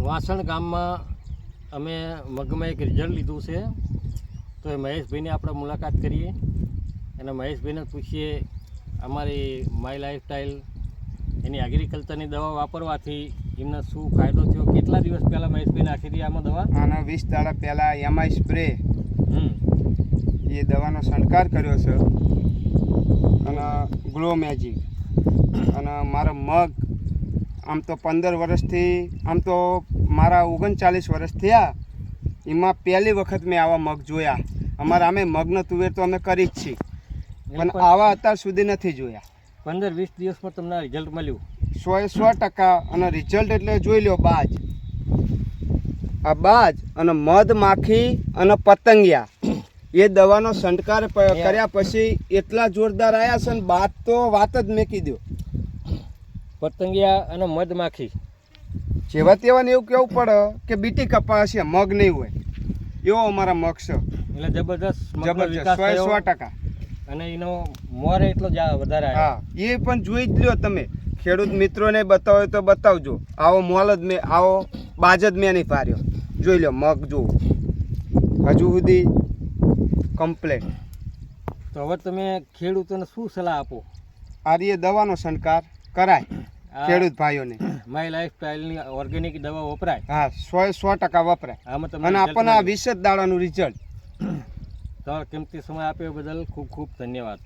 વાસણ ગામમાં અમે મગમાં એક રિઝલ્ટ લીધું છે, તો એ મહેશભાઈને આપણે મુલાકાત કરીએ અને મહેશભાઈને પૂછીએ અમારી માય લાઈફસ્ટાઈલ એની એગ્રીકલ્ચરની દવા વાપરવાથી એમને શું ફાયદો થયો. કેટલા દિવસ પહેલાં મહેશભાઈ નાખી હતી આમાં દવા? આના 20 દાડા પહેલાં એમઆઈ સ્પ્રે એ દવાનો છંટકાર કર્યો છે અને ગ્લો મેજિક. અને મારા મગ આમ તો 15 વર્ષથી, આમ તો મારા 39 વર્ષ થયા, એમાં પહેલી વખત મેં આવા મગ જોયા. અમારા અમે મગનો તુવેર તો અમે કરી જ છીએ, પણ આવા અત્યાર સુધી નથી જોયા. 15-20 દિવસમાં તમને રિઝલ્ટ મળ્યું? 100% અને રિઝલ્ટ એટલે જોઈ લો. બાજ, આ બાજ અને મધ માખી અને પતંગિયા એ દવાનો છંટકાર કર્યા પછી એટલા જોરદાર આવ્યા છે ને બાદ તો વાત જ મેકી દો. પતંગિયા અને મધમાખી જેવા તેવાને એવું કેવું પડે કે બીટી કપાસ છે, મગ નહીં હોય એવો અમારા મગ છે. એટલે જબરદસ્ત જબરજસ્ત 100%. અને એનો મોર એટલો જ વધારે. હા, એ પણ જોઈ જ લ્યો તમે. ખેડૂત મિત્રોને બતાવો તો બતાવજો. આવો મોલ જ મેં, આવો બાજ જ મેં નહીં પાર્યો. જોઈ લો મગ જુઓ, હજુ સુધી કમ્પ્લેટ. તો હવે તમે ખેડૂતોને શું સલાહ આપો? આ રીતે દવાનો છંટકાર કરાય ખેડૂત ભાઈઓને. માય લાઈફસ્ટાઈલની ઓર્ગેનિક દવા વપરાય? હા, 100% વપરાય. આમાં તમને અને આપણને આ 20 દાડાનું રિઝલ્ટ. તમારો કિંમતી સમય આપ્યો બદલ ખૂબ ખૂબ ધન્યવાદ.